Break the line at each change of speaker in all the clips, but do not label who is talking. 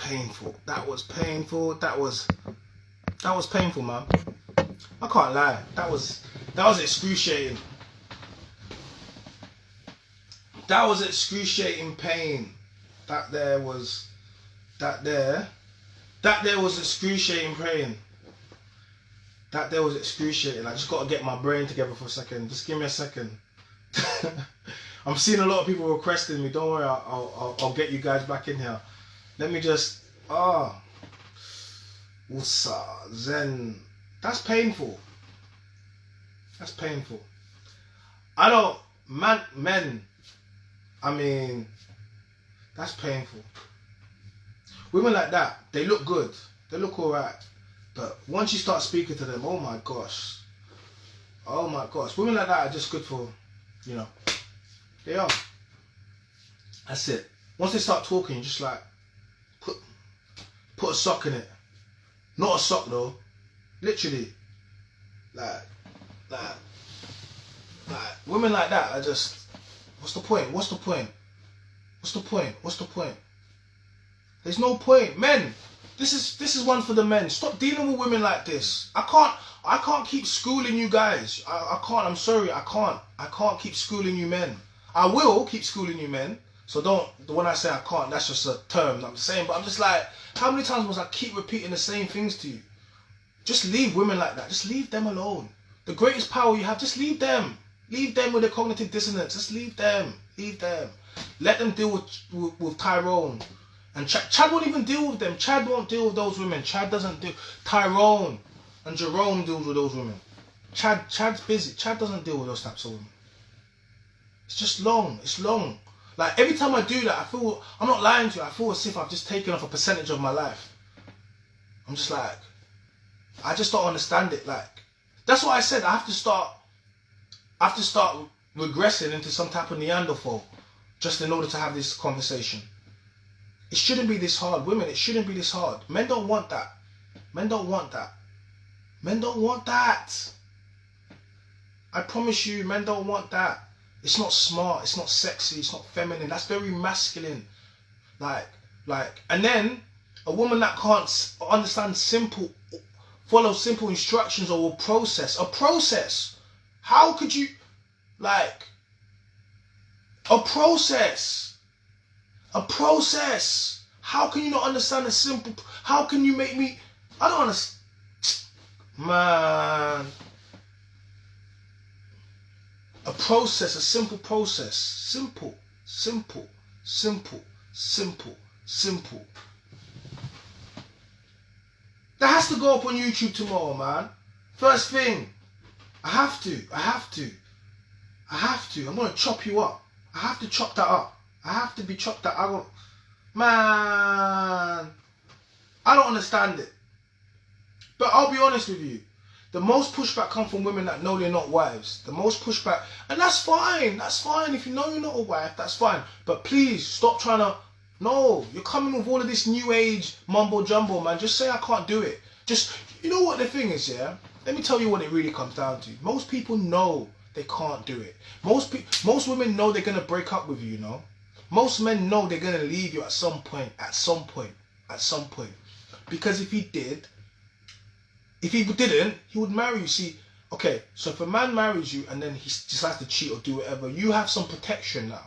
painful. That was painful. That was painful, man. I can't lie. That was excruciating. That was excruciating pain. That there was excruciating pain. That there was excruciating. I just got to get my brain together for a second. Just give me a second. I'm seeing a lot of people requesting me. Don't worry, I'll get you guys back in here. Let me just Zen. That's painful. That's painful. Men. I mean, that's painful. Women like that, they look good. They look alright. But once you start speaking to them, oh my gosh. Oh my gosh. Women like that are just good for, you know, they are. That's it. Once they start talking, just like, put a sock in it. Not a sock though. Literally. Like, women like that are just, what's the point? What's the point? What's the point? What's the point? There's no point. Men, this is one for the men. Stop dealing with women like this. I can't keep schooling you guys. I can't. I'm sorry. I can't keep schooling you men. I will keep schooling you men. So don't, when I say I can't, that's just a term I'm saying. But I'm just like, how many times must I keep repeating the same things to you? Just leave women like that. Just leave them alone. The greatest power you have, just leave them. Leave them with their cognitive dissonance. Just leave them. Leave them. Let them deal with Tyrone. And Chad won't even deal with them. Chad won't deal with those women. Chad doesn't deal. Tyrone and Jerome deals with those women. Chad's busy. Chad doesn't deal with those types of women. It's just long. It's long. Like every time I do that, I feel, I'm not lying to you, I feel as if I've just taken off a percentage of my life. I'm just like, I just don't understand it. Like, that's why I said I have to start regressing into some type of Neanderthal just in order to have this conversation. It shouldn't be this hard. Women, it shouldn't be this hard. Men don't want that. Men don't want that. Men don't want that. I promise you, men don't want that. It's not smart, it's not sexy, it's not feminine. That's very masculine. Like, and then a woman that can't understand follow simple instructions or will process. A process. How could you, like, a process. A process. How can you not understand a simple, how can you make me, I don't understand. Man. A process, a simple process. Simple, simple, simple, simple, simple. That has to go up on YouTube tomorrow, man. First thing. I have to. I'm going to chop you up. I have to chop that up. I have to be chopped up. Man. I don't understand it. But I'll be honest with you. The most pushback comes from women that know they're not wives. The most pushback, and that's fine. That's fine. If you know you're not a wife, that's fine. But please stop trying to. No, you're coming with all of this new age mumbo jumbo, man. Just say I can't do it. Just, you know what the thing is, yeah. Let me tell you what it really comes down to. Most people know they can't do it. Most women know they're gonna break up with you. You know. Most men know they're gonna leave you at some point. At some point. At some point. Because if he did. If he didn't, he would marry you. See, okay, so if a man marries you and then he decides to cheat or do whatever, you have some protection now.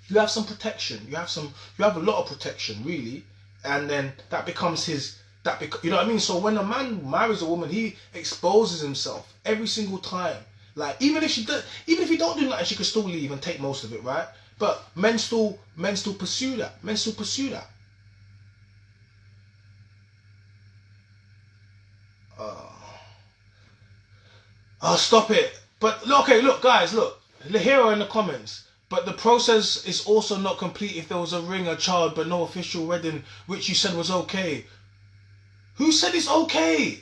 You have some protection. You have a lot of protection, really. And then that becomes his, you know what I mean? So when a man marries a woman, he exposes himself every single time. Like, even if he don't do nothing, she could still leave and take most of it, right? But men still pursue that. Men still pursue that. Oh, stop it. But, okay, look, guys, look. Here are in the comments. But the process is also not complete if there was a ring, a child, but no official wedding, which you said was okay. Who said it's okay?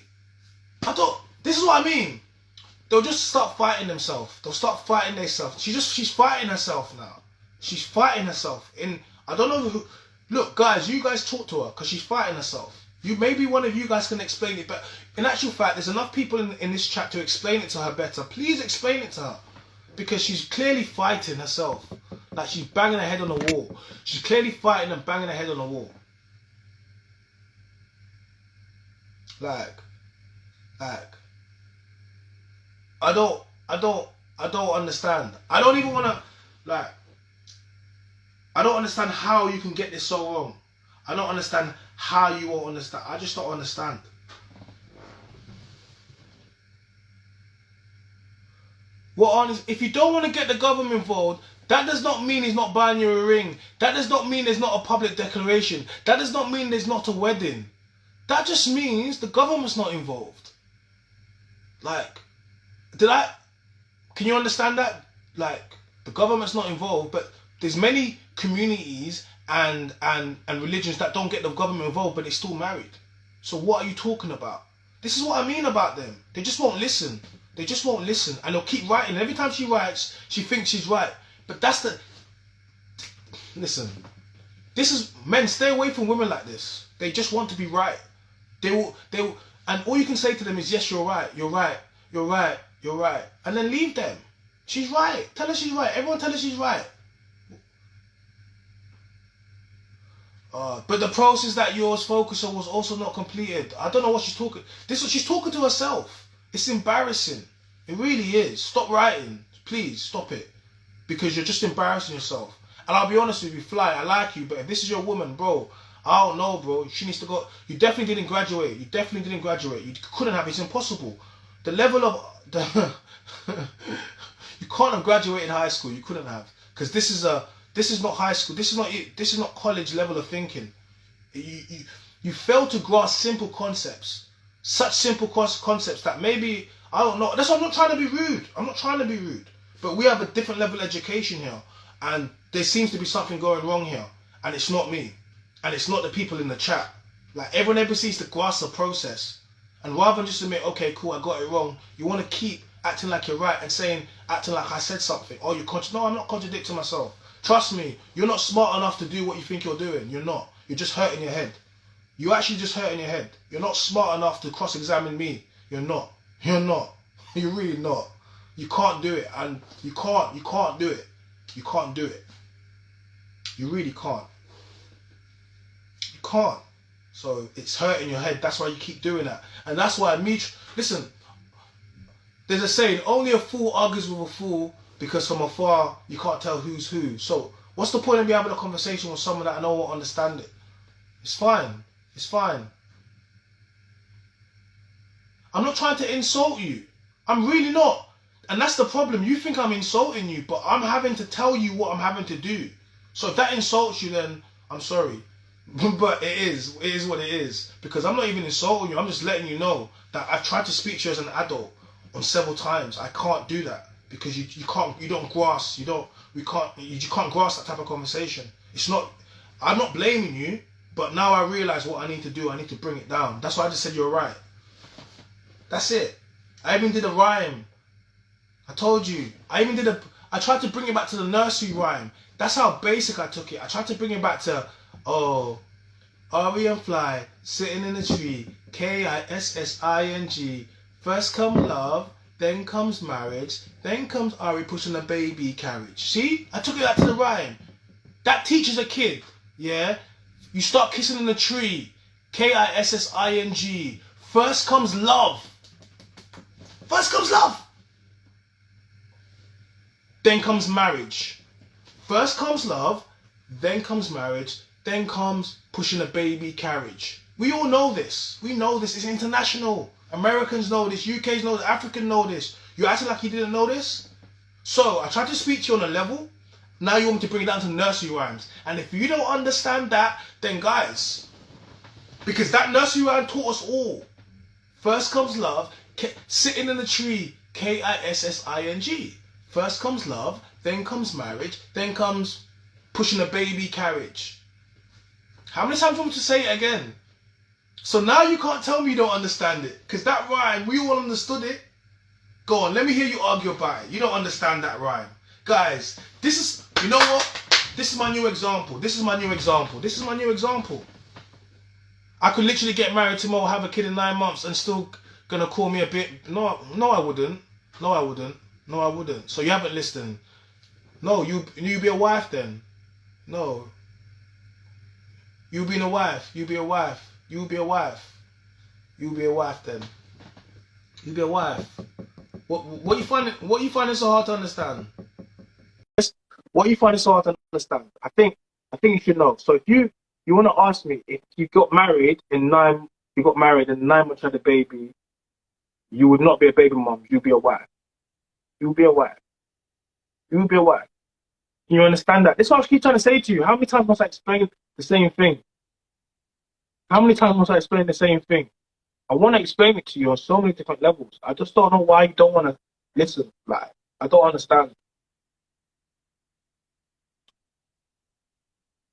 This is what I mean. They'll just start fighting themselves. They'll start fighting themselves. She's fighting herself now. She's fighting herself. I don't know who. Look, guys, you guys talk to her because she's fighting herself. Maybe one of you guys can explain it, but in actual fact, there's enough people in this chat to explain it to her better. Please explain it to her. Because she's clearly fighting herself. Like she's banging her head on the wall. She's clearly fighting and banging her head on the wall. Like, I don't understand. I don't even want to, like, I don't understand how you can get this so wrong. I don't understand how you won't understand. I just don't understand. If you don't want to get the government involved, that does not mean he's not buying you a ring. That does not mean there's not a public declaration. That does not mean there's not a wedding. That just means the government's not involved. Like, can you understand that? Like, the government's not involved, but there's many communities and religions that don't get the government involved, but they're still married. So what are you talking about? This is what I mean about them. They just won't listen. They just won't listen. And they'll keep writing. Every time she writes, she thinks she's right. But listen, men, stay away from women like this. They just want to be right. They will, and all you can say to them is, yes, you're right, you're right, you're right, you're right. And then leave them. She's right. Tell her she's right. Everyone tell her she's right. But the process that yours focused on was also not completed. I don't know what she's talking. She's talking to herself. It's embarrassing. It really is. Stop writing. Please, stop it. Because you're just embarrassing yourself. And I'll be honest with you, Fly, I like you, but if this is your woman, bro, I don't know, bro. She needs to go. You definitely didn't graduate. You definitely didn't graduate. You couldn't have. It's impossible. The level of... you can't have graduated high school. You couldn't have. Because this is not high school. This is not college level of thinking. You fail to grasp simple concepts. Such simple concepts that maybe, I don't know. That's why I'm not trying to be rude. I'm not trying to be rude. But we have a different level of education here. And there seems to be something going wrong here. And it's not me. And it's not the people in the chat. Like, everyone ever sees the grasp the process. And rather than just admit, okay, cool, I got it wrong, you want to keep acting like you're right and acting like I said something. Oh, no, I'm not contradicting myself. Trust me, you're not smart enough to do what you think you're doing. You're not. You're just hurting your head. You're actually just hurting your head. You're not smart enough to cross-examine me. You're not. You're not. You're really not. You can't do it. And you can't do it. You can't do it. You really can't. You can't. So it's hurting your head. That's why you keep doing that. And that's why listen, there's a saying, only a fool argues with a fool because from afar you can't tell who's who. So what's the point of me having a conversation with someone that I know won't understand it? It's fine. It's fine. I'm not trying to insult you. I'm really not. And that's the problem. You think I'm insulting you, but I'm having to tell you what I'm having to do. So if that insults you, then I'm sorry. But it is what it is. Because I'm not even insulting you. I'm just letting you know that I've tried to speak to you as an adult on several times. I can't do that because you don't grasp. You can't grasp that type of conversation. I'm not blaming you, but now I realize what I need to do. I need to bring it down. That's why I just said you're right. That's it. I even did a rhyme. I told you. I tried to bring it back to the nursery rhyme. That's how basic I took it. I tried to bring it back to, Ari and Fly, sitting in a tree, Kissing. First come love, then comes marriage, then comes Ari pushing a baby carriage. See? I took it back to the rhyme. That teaches a kid, yeah? You start kissing in a tree, Kissing. First comes love. First comes love. Then comes marriage. First comes love, then comes marriage, then comes pushing a baby carriage. We all know this. We know this. It's international. Americans know this. UKs know this. Africans know this. You acting like you didn't know this? So, I tried to speak to you on a level. Now you want me to bring it down to nursery rhymes. And if you don't understand that, then guys, because that nursery rhyme taught us all. First comes love, sitting in the tree, Kissing. First comes love, then comes marriage, then comes pushing a baby carriage. How many times do you want me to say it again? So now you can't tell me you don't understand it. Because that rhyme, we all understood it. Go on, let me hear you argue about it. You don't understand that rhyme. Guys, you know what? This is my new example. This is my new example. I could literally get married tomorrow, have a kid in 9 months and still gonna call me a bit... No, I wouldn't. So you haven't listened. No, you be a wife then. No. You being a wife. You be a wife. You'll be a wife then. You'll be a wife. What you find so hard to understand? What you find so hard to understand? I think you should know. So if you want to ask me if you got married and 9 months had a baby, you would not be a baby mom. You'd be a wife. You'll be a wife. You'll be a wife. Can you understand that? That's what I keep trying to say to you. How many times must I explain the same thing? How many times must I explain the same thing? I want to explain it to you on so many different levels. I just don't know why you don't want to listen. Like, I don't understand.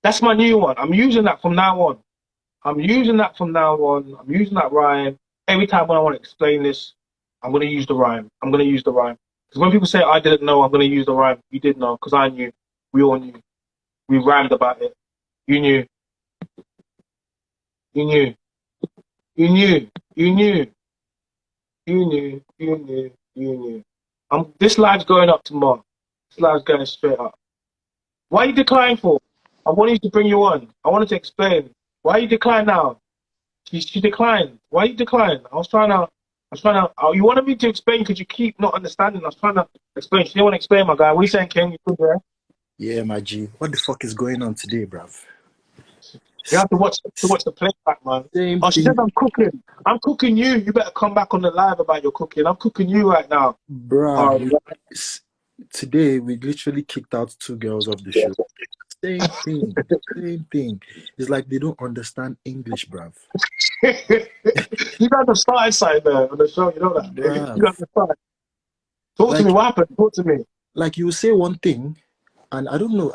That's my new one. I'm using that from now on. I'm using that rhyme. Every time when I want to explain this, I'm going to use the rhyme. Because when people say I didn't know, I'm going to use the rhyme. You did know, because I knew. We all knew. We rhymed about it. You knew. You knew. You knew. You knew. You knew. You knew. You knew. This live's going up tomorrow. This live's going straight up. Why are you declining for? I wanted to bring you on. I wanted to explain. Why you decline now? She declined. Why you decline? I was trying to. You wanted me to explain because you keep not understanding. I was trying to explain. She didn't want to explain, my guy. What are you saying, King? You good there?
Yeah, my G. What the fuck is going on today, bruv?
You have to watch the playback, man. She said I'm cooking. I'm cooking you. You better come back on the live about your cooking. I'm cooking you right now.
Bruh, today we literally kicked out 2 girls off the show. Same thing. It's like they don't understand English, bruv.
You got the side there on the show, you know that.
Bruv.
You got the side. Talk to me, what happened? Talk to me.
Like you say one thing, and I don't know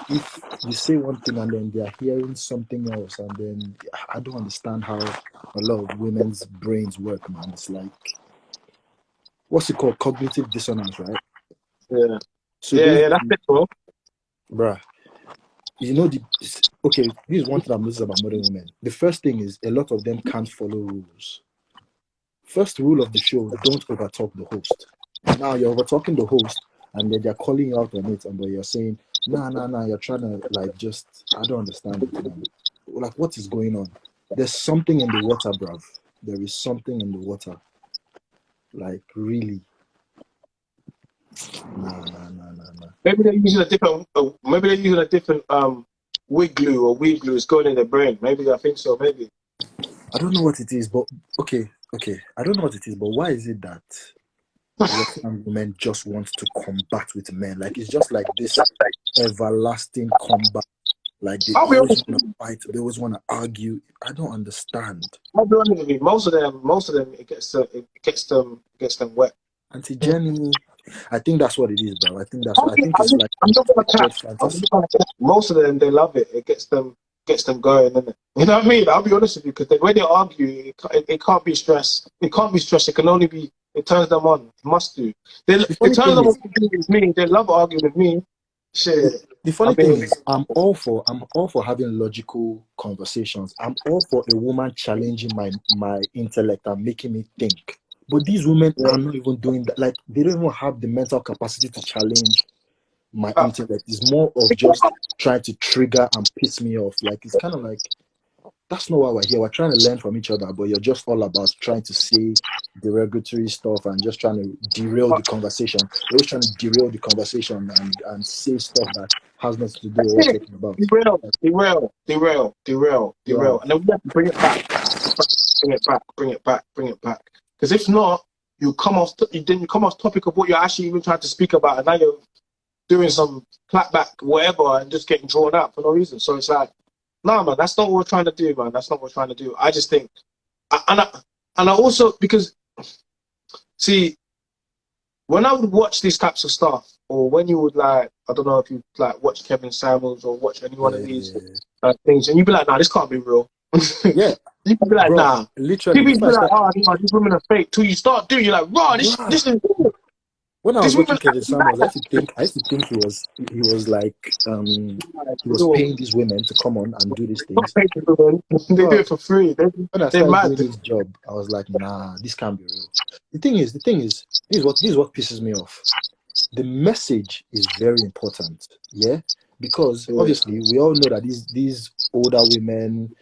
if you say one thing and then they are hearing something else, and then I don't understand how a lot of women's brains work, man. It's like, what's it called? Cognitive dissonance, right?
Yeah.
So
yeah, that's it, bro.
Bruh, you know, okay, this is one thing I've noticed about modern women. The first thing is a lot of them can't follow rules. First rule of the show, don't overtalk the host. Now you're overtalking the host, and then they're calling you out on it, and you're saying, nah, you're trying to, like, just, I don't understand it, man. Like, what is going on? There's something in the water, bruv. There is something in the water. Like, really. Nah.
Maybe they're using a different, wig glue or weed glue is going in their brain. Maybe, I think so, maybe.
I don't know what it is, but, okay. I don't know what it is, but why is it that Western women just want to combat with men? Like, it's just like this everlasting combat. Like, they always want to fight. They always want to argue. I don't understand.
I'll be honest with you. Most of them, it gets them wet.
Auntie Jenny, I think that's what it is, bro. I think it's like
I'm not gonna cap. Most of them, they love it. It gets them going, innit? You know what I mean? I'll be honest with you, because when they argue, it can't be stress. It can't be stress. It can only be. It turns them on. It must do. It turns them on with me. They love arguing with me. Shit.
The funny thing is, I'm all for having logical conversations. I'm all for a woman challenging my intellect and making me think. But these women are not even doing that. Like, they don't even have the mental capacity to challenge my intellect. It's more of just trying to trigger and piss me off. Like, it's kind of like, that's not why we're here. We're trying to learn from each other, but you're just all about trying to say derogatory stuff and just trying to derail the conversation. You're always trying to derail the conversation and say stuff that has nothing to do with what we're talking about.
Derail. And then we have to bring it back. Because if not, you come off topic of what you're actually even trying to speak about, and now you're doing some clapback, whatever, and just getting drawn out for no reason. So it's like, nah, man, that's not what we're trying to do, man. That's not what we're trying to do. I just think, and I also, because, see, when I would watch these types of stuff, or when you would, like, I don't know if you like watch Kevin Samuels or watch any one of these things, and you'd be like, nah, this can't be real.
Yeah.
You'd be like, nah.
Literally.
You'd be like, oh, these women are fake. Till you start doing, you're like, raw, this is real.
When I was watching Kevin Samuels, I used to think he was like he was paying these women to come on and do these things.
They do it for free.
When I started doing this job, I was like, nah, this can't be real. The thing is, this is what pisses me off. The message is very important, yeah, because obviously we all know that these older women,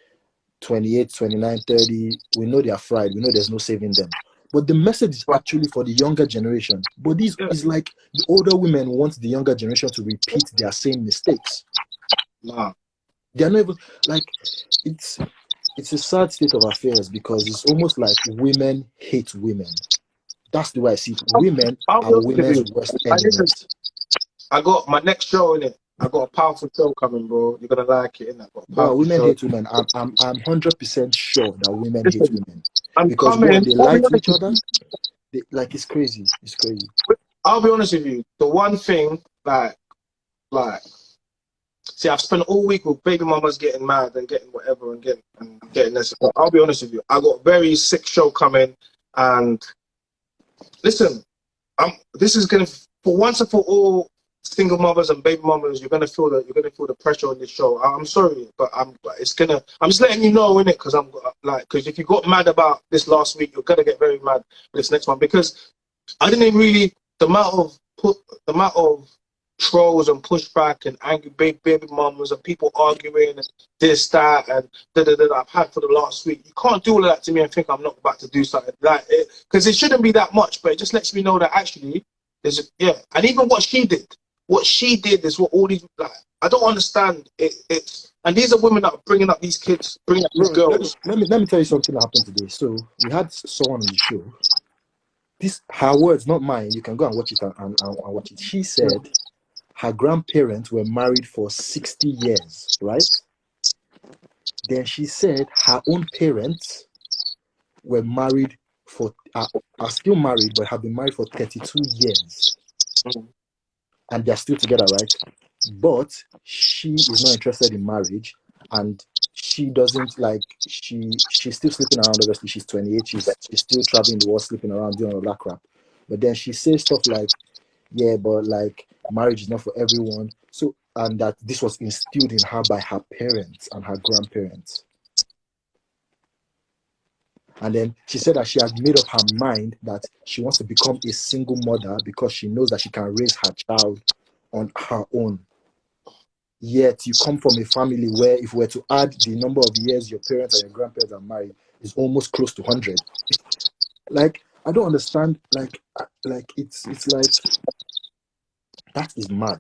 28, 29, 30, we know they are fried. We know there's no saving them. But the message is actually for the younger generation. But this is like the older women want the younger generation to repeat their same mistakes.
Nah.
They're not even like it's a sad state of affairs because it's almost like women hate women. That's the way I see it. Women are women's worst enemies.
I got my next show in it. I got a powerful show coming, bro. You're gonna like it, innit?
Bro, women hate women. I'm 100% sure that women hate women.
I'm
Because
coming.
they lie to each other. Like it's crazy. It's crazy.
I'll be honest with you. The one thing, like, see, I've spent all week with baby mamas getting mad and getting whatever and getting this. But I'll be honest with you. I got a very sick show coming, and listen, this is gonna, for once and for all, single mothers and baby mamas, you're gonna feel the pressure on this show. I'm sorry, but I'm just letting you know, innit? Because if you got mad about this last week, you're gonna get very mad this next one, because I didn't really, the amount of trolls and pushback and angry baby mamas and people arguing and this, that, and that I've had for the last week. You can't do all of that to me and think I'm not about to do something like it, because it shouldn't be that much, but it just lets me know that actually there's and even what she did is what all these, like, I don't understand it. And these are women that are bringing up these kids, bringing up these girls.
Let me tell you something that happened today. So we had someone on the show. This her words, not mine. You can go and watch it and watch it. She said her grandparents were married for 60 years, right? Then she said her own parents were married are still married, but have been married for 32 years. And they're still together, right? But she is not interested in marriage, and she doesn't like, she's still sleeping around. Obviously, she's 28. She's still traveling the world, sleeping around, doing all that crap. But then she says stuff like, yeah, but like marriage is not for everyone. So, and that this was instilled in her by her parents and her grandparents. And then she said that she had made up her mind that she wants to become a single mother because she knows that she can raise her child on her own. Yet you come from a family where, if we were to add the number of years your parents and your grandparents are married, is almost close to 100. Like, I don't understand. Like it's like, that is mad.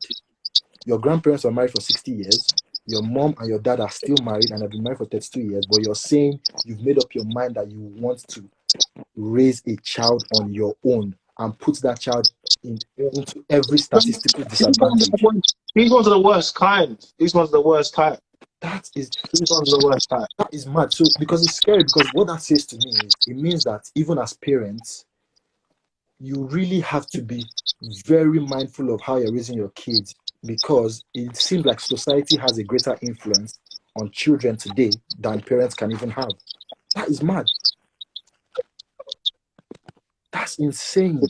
Your grandparents were married for 60 years. Your mom and your dad are still married and have been married for 32 years, but you're saying you've made up your mind that you want to raise a child on your own and put that child into every statistical disadvantage.
These ones are the worst kind. These ones are the worst type.
These ones are the worst type. That is mad. So, because it's scary, because what that says to me is, it means that even as parents, you really have to be very mindful of how you're raising your kids, because it seems like society has a greater influence on children today than parents can even have. That is mad. That's insane.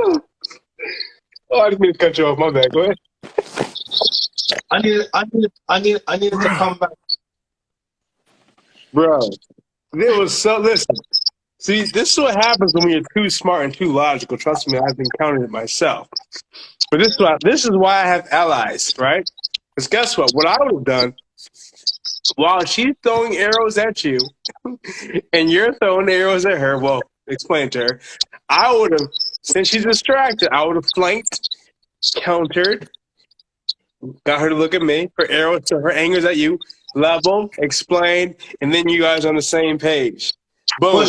Oh, I didn't mean to cut you off. My bad. Go ahead.
I needed to come back.
Bro, it was so, listen. See, this is what happens when you're too smart and too logical. Trust me, I've encountered it myself. But this is why I have allies, right? Because guess what? What I would have done, while she's throwing arrows at you and you're throwing arrows at her, well, explain to her, I would have, since she's distracted, I would have flanked, countered, got her to look at me for arrows to her angers at you, level, explain, and then you guys on the same page. Boom.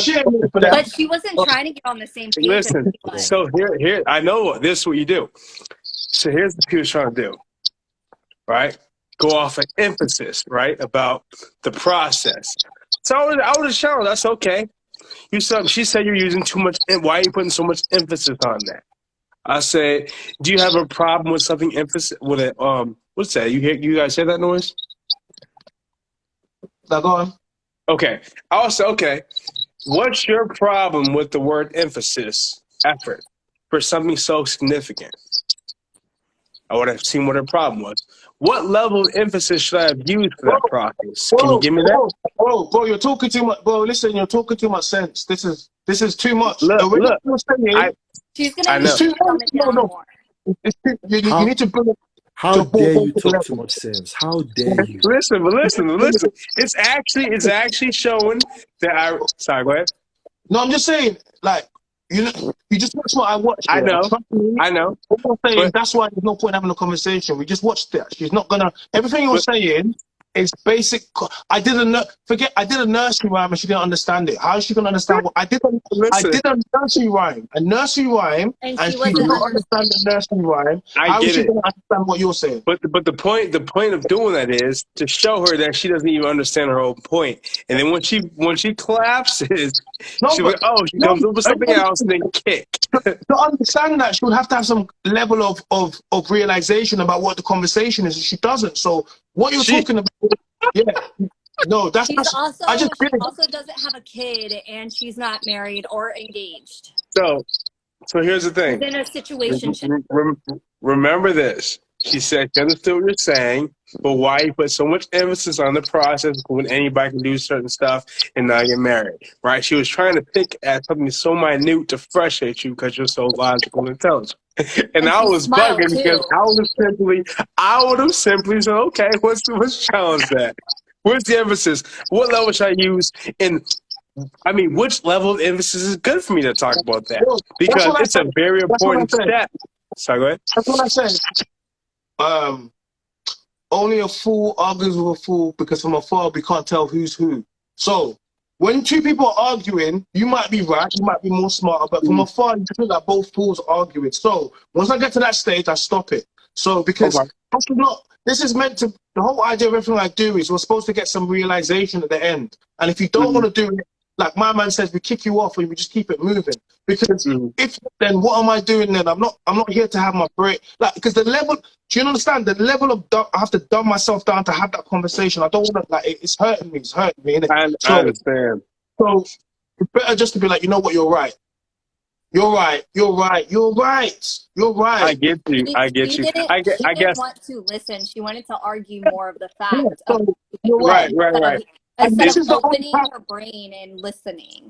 But she wasn't trying to get on the same page.
Listen, so here, I know this is what you do. So here's what she was trying to do, right? Go off an emphasis, right, about the process. So I would have shown, that's okay. She said you're using too much. Why are you putting so much emphasis on that? I said, do you have a problem with something emphasis with it? What's that? You guys hear that noise?
Now go on.
Okay. Also, okay. What's your problem with the word emphasis, effort, for something so significant? I would have seen what her problem was. What level of emphasis should I have used for that process? Can you give me that?
Bro, you're talking too much. Bro, listen, you're talking too much sense. This is too much.
Look,
she's gonna
it's too much. No. You need to bring it.
How
to
dare
both
you talk too
levels.
much sense? How dare you?
Listen. It's actually showing that I. Sorry, go ahead.
No, I'm just saying, like, you just watch what I watched.
I
Yeah,
know,
trust me.
I know,
What I'm saying,
but
that's why there's no point having a conversation. We just watched it. She's not gonna. Everything you're
but
saying is basic. I did a nursery rhyme and she didn't understand it. How is she gonna understand what I did? I
listen,
did a nursery rhyme,
And
and
she
she did
wasn't
not
under.
understand the nursery rhyme.
I
How is
get
she
it.
gonna understand what you're saying?
But the point of doing that is to show her that she doesn't even understand her own point. And then when she collapses,
No,
she's like,
but
oh, she
no.
comes up with something else and then kick.
To understand that, she would have to have some level of realization about what the conversation is, and she doesn't. So what you're
She
talking about, yeah, no, that's I just
She
did it.
also doesn't have a kid, and she's not married or engaged.
so here's the
She's
thing.
in a situation.
Remember this. She said she understood what you're saying, but why you put so much emphasis on the process when anybody can do certain stuff and not get married, right? She was trying to pick at something so minute to frustrate you because you're so logical and intelligent. And
And
I
she
was
smiled
bugging because
too.
I would have simply said, okay, what's challenge that? Where's the emphasis? What level should I use? And I mean, which level of emphasis is good for me to talk about that?
Well, that's
Because
what I
it's a
said.
very
That's what I
important
said.
step. Sorry, go ahead.
That's what I said. Um, only a fool argues with a fool because from afar we can't tell who's who. So when two people are arguing, you might be right, you might be more smarter, but from afar you feel like both fools are arguing. So once I get to that stage, I stop it. So because
Okay.
this is meant to, the whole idea of everything I do is we're supposed to get some realization at the end. And if you don't want to do it, like my man says, we kick you off and we just keep it moving. Because if then what am I doing then? I'm not here to have my break. Like, because the level, do you understand the level of I have to dumb myself down to have that conversation. I don't want to, like, it's hurting me, innit?
I
So
understand.
it's better just to be like, you know what, you're right. You're right.
I get you. I get
She
you.
didn't. She
I
didn't
guess.
want to listen. She wanted to argue more of the fact of
So you're right.
Right.
And
instead
this
of
is the only
opening her brain and listening.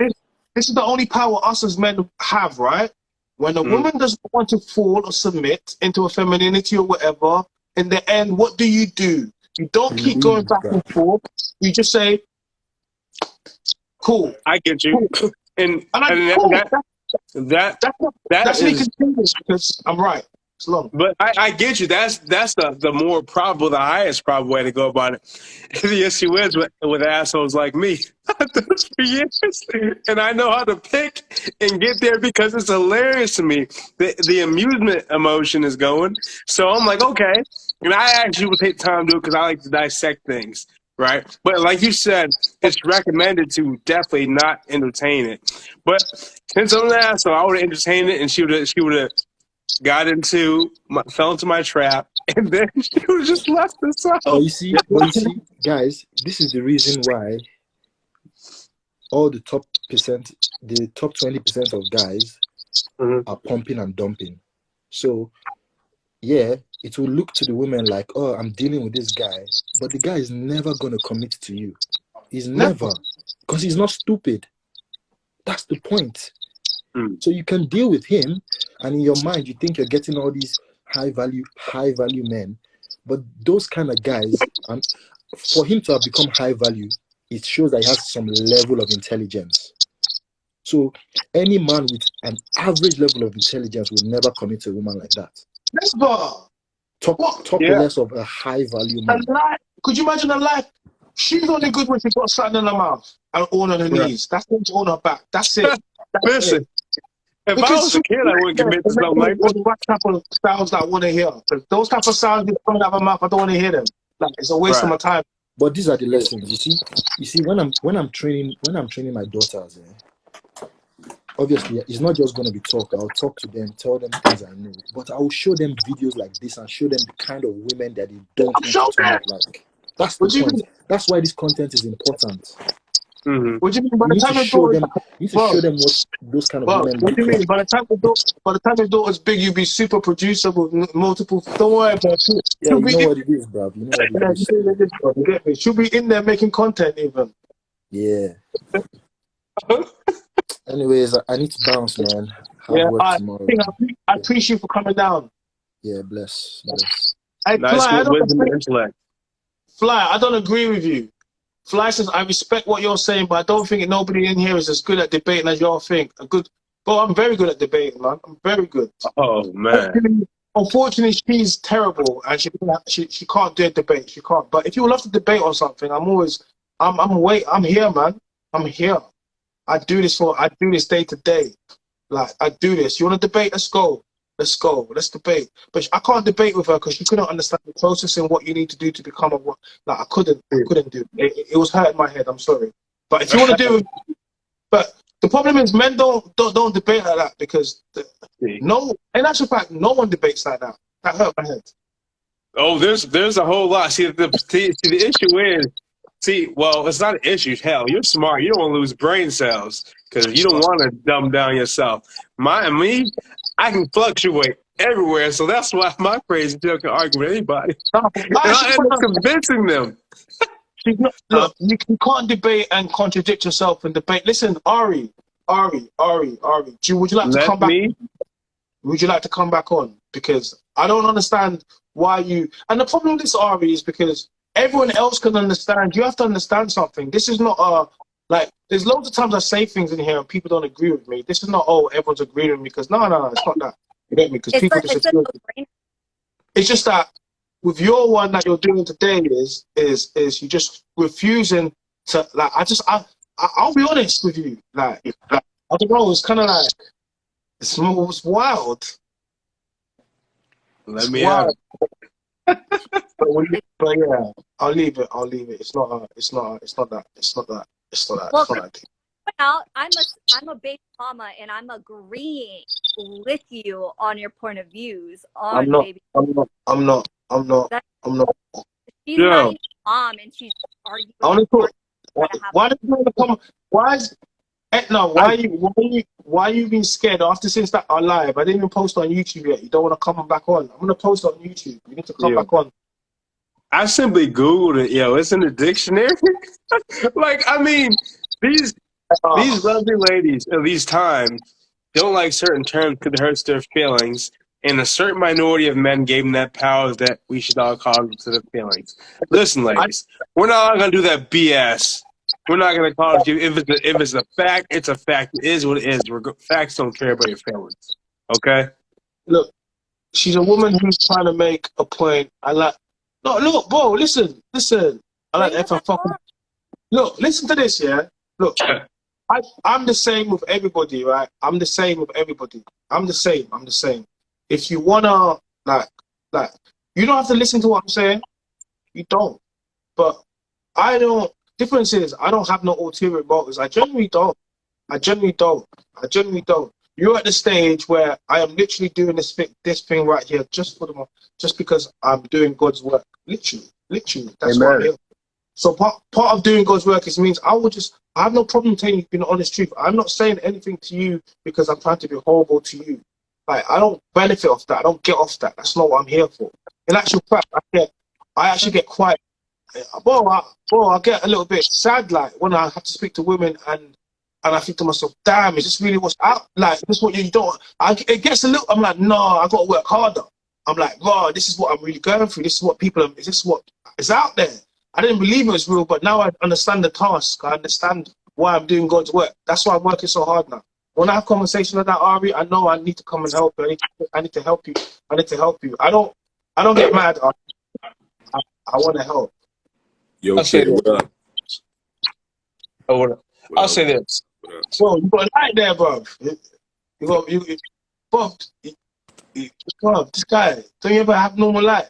this is the only power us as men have, right? When a woman doesn't want to fall or submit into a femininity or whatever, in the end, what do? You don't keep going
Leave,
back
bro.
and forth. You just say, cool.
I get you. And
And I
and
cool.
that
That's me
is.
continuing because I'm right. It's long.
But I get you. That's the more probable, the highest probable way to go about it. The issue is with assholes like me. I've done this for years, and I know how to pick and get there because it's hilarious to me. The amusement emotion is going. So I'm like, okay. And I actually would take time to do it because I like to dissect things, right? But like you said, it's recommended to definitely not entertain it. But since I'm an asshole, I would have entertained it, and she would have fell into my trap, and then she would have just left us
But
out.
you see, guys, this is the reason why all the top 20% of guys are pumping and dumping. So yeah, it will look to the women like, oh, I'm dealing with this guy, but the guy is never gonna commit to you. He's never, because he's not stupid. That's the point. So you can deal with him, and in your mind, you think you're getting all these high value men, but those kind of guys, for him to have become high value, it shows that he has some level of intelligence. So any man with an average level of intelligence will never commit to a woman like that.
Never.
Talk less of a high value man.
Could you imagine a life? She's only good when she's got something in her mouth and all on her knees. That's when she's on her back. That's it.
Listen, if I was a kid, I wouldn't commit to something like that.
What type of sounds that I want to hear? Those type of sounds that come out of her mouth, I don't want to hear them. Like, it's a waste of my time.
But these are the lessons. You see, when I'm training my daughters, obviously it's not just going to be talk. I'll talk to them, tell them things I know, but I will show them videos like this and show them the kind of women that they don't want to turn out like. That's the point. That's why this content is important.
What do you mean? By
You
the time
need to show them what those kind of women
what do you
look
mean?
like.
By the time your daughter's big, you'll be super producer with multiple. Don't worry about it.
Yeah, you know what it is, bro. You know what it is.
Get me. She'll be in there making content even.
Yeah. Anyways, I need to bounce, man. Have work tomorrow.
I appreciate you for coming down.
Yeah, bless.
Hey,
Nice
Fly, I
with
don't
wisdom
agree.
and intellect.
Fly, I don't agree with you. Fly says, I respect what you're saying, but I don't think nobody in here is as good at debating as y'all think. Well, I'm very good at debating, man. I'm very good.
Oh man.
Unfortunately, she's terrible, and she can't do a debate. She can't. But if you would love to debate on something, I'm here, man. I'm here. I do this day to day. Like, I do this. You want to debate? Let's go. Let's go. Let's debate. But I can't debate with her because she couldn't understand the process and what you need to do to become a what. Like, I couldn't do it. It was hurting my head. I'm sorry. But if you want to do it, but the problem is men don't debate like that because in actual fact, no one debates like that. That hurt my head.
Oh, there's a whole lot. See, the issue is, well, it's not an issue. Hell, you're smart. You don't want to lose brain cells because you don't want to dumb down yourself. Me, I can fluctuate everywhere, so that's why my crazy tail can argue with anybody. And I end up convincing them.
Look, you can't debate and contradict yourself and debate. Listen, Ari. Would you like to come back? Would you like to come back on? Because I don't understand why you. And the problem with this, Ari, is because everyone else can understand. You have to understand something. This is not like. There's loads of times I say things in here and people don't agree with me. This is not everyone's agreeing with me because no, it's not that. You get me? Because people disagree. It's just that with your one that you're doing today is you just refusing to like. I'll be honest with you. Like I don't know. It's kind of like. It's wild.
Let me have it.
But yeah, I'll leave it. It's not that.
Well, I'm a baby mama, and I'm agreeing with you on your point of views on baby.
I'm not.
She's not even mom, and she's arguing.
Why did you want to come? Why is Etna? Why you being scared after since that are live? I didn't even post on YouTube yet. You don't want to come back on. I'm gonna post on YouTube. You need to come back on.
I simply Googled it. It's in the dictionary. Like, I mean, these lovely ladies at these times don't like certain terms because it hurts their feelings, and a certain minority of men gave them that power that we should all call them to their feelings. Listen, ladies, we're not gonna do that BS. We're not gonna call it you. If it's a fact, it's a fact. It is what it is. Facts don't care about your feelings. Okay.
Look, she's a woman who's trying to make a point. No, look, bro, listen. I like if I fucking look. Listen to this, yeah. Look, I'm the same with everybody, right? I'm the same. If you wanna like, you don't have to listen to what I'm saying. You don't. But I don't. Difference is I don't have no ulterior motives. I genuinely don't. You're at the stage where I am literally doing this thing right here just because I'm doing God's work. Literally. That's what I'm here. So part of doing God's work means I have no problem telling you the honest truth. I'm not saying anything to you because I'm trying to be horrible to you. Like, I don't benefit off that. I don't get off that. That's not what I'm here for. In actual fact, I actually get quite. I get a little bit sad, like when I have to speak to women and I think to myself, damn, is this really what's out? Like, this is what you don't. It gets a little. I'm like, no, I got to work harder. I'm like, wow, this is what I'm really going through. This is what this is what is out there. I didn't believe it was real, but now I understand the task. I understand why I'm doing God's work. That's why I'm working so hard now. When I have conversations like that, Ari, I know I need to come and help you. I need to help you. I don't get mad. I want to help.
Yo, kid, what up?
Oh, what up? I'll say this.
Bro, you got a light there, bro. Bro, this guy, don't you ever have normal light?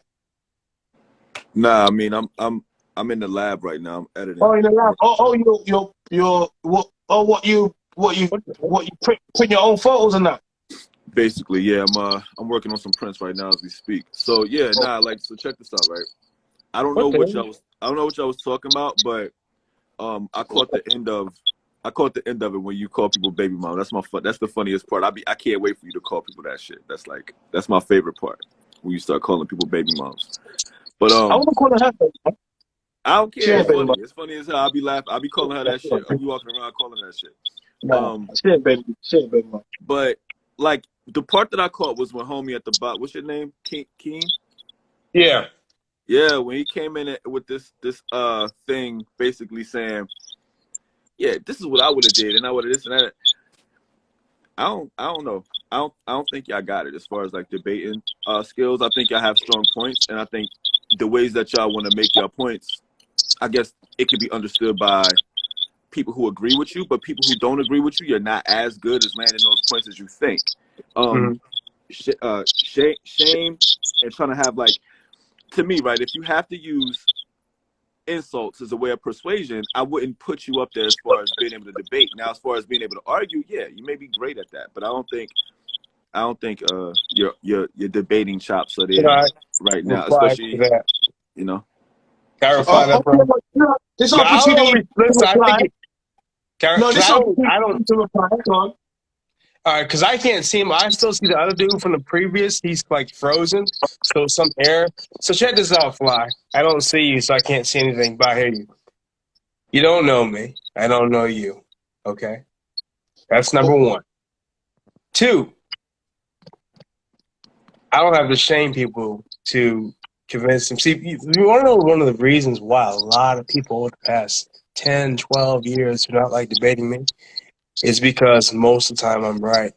Nah, I mean, I'm in the lab right now. I'm editing.
Oh, in the lab. What you print your own photos and that.
Basically, yeah. I'm working on some prints right now as we speak. So yeah, so check this out, right? I don't know what y'all was talking about, but I caught the end of it when you call people baby mom. That's the funniest part. I can't wait for you to call people that shit. That's my favorite part when you start calling people baby moms. But
I want to call her.
I don't care. It's funny as hell. I'll be laughing. I'll be calling her that shit. I'll be walking around calling her that shit.
Shit, baby.
But like the part that I caught was when homie at the bottom. What's your name? Keen?
Yeah.
Yeah, when he came in with this thing, basically saying, "Yeah, this is what I would have did, and I would have this and that." I don't know. I don't think y'all got it as far as like debating skills. I think y'all have strong points, and I think the ways that y'all want to make your points, I guess it can be understood by people who agree with you, but people who don't agree with you, you're not as good as landing those points as you think.
Mm-hmm.
Shame and trying to have, like, to me, right, if you have to use insults as a way of persuasion, I wouldn't put you up there as far as being able to debate. Now, as far as being able to argue, yeah, you may be great at that, but I don't think your debating chops are
Can
there
I
right now,
reply to
especially,
that?
you know.
Can I reply to that, bro?
This
No, I don't
opportunity
always
to
listen. I
reply.
think
No,
because
this
I don't.
opportunity to reply. Go on.
All right, because I can't see him. I still see the other dude from the previous. He's like frozen, so some air. So check this out, Fly. I don't see you, so I can't see anything, but I hear you. You don't know me. I don't know you. Okay, that's number one. Two, I don't have to shame people to convince them. See, you want to know one of the reasons why a lot of people over the past 10, 12 years do not like debating me is because most of the time I'm right.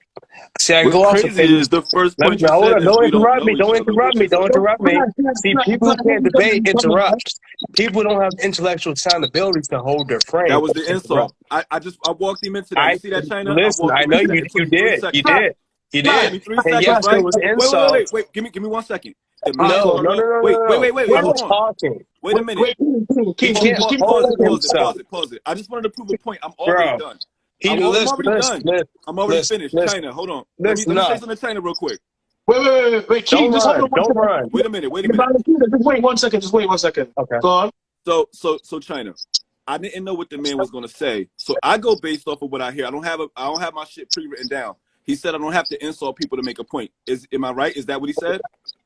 See, I
What's
go off
crazy
opinions.
is the first
Let me
point you
hold
said
on.
is
Don't
we don't
interrupt me.
know each
Don't
other,
interrupt
which
me.
is
Don't
a
interrupt me. See, people who can't debate
Fly.
interrupt. People who don't have intellectual sound ability to hold their frame.
that was the
Interrupt.
insult. I walked him into that. You see that, China? I
Listen.
walked
I
him
know
into that.
you.
It took
You
me 3
did. You
seconds.
did. You
It took
did.
me 3
And
seconds,
yes, there
right?
was
Wait.
insults.
Give me 1 second. The man
No,
started
no, no,
off.
no,
Wait.
no, no. I'm
Hold on.
talking.
Wait a minute.
He
King,
can't
just give me
hold himself,
Pause it. I just wanted to prove a point. I'm already
bro.
done.
He
I'm
listen,
already
listen,
done.
listen,
I'm already
listen,
finished.
listen,
China, hold on.
listen.
Let me say
No,
something to China real quick.
Wait, King,
don't
just hold
run.
on one
Don't
second.
run.
Wait a minute.
Just wait 1 second. Just wait 1 second.
Okay.
Go on.
So China, I didn't know what the man was gonna say. So I go based off of what I hear. I don't have my shit pre-written down. He said I don't have to insult people to make a point. Am I right? Is that what he said?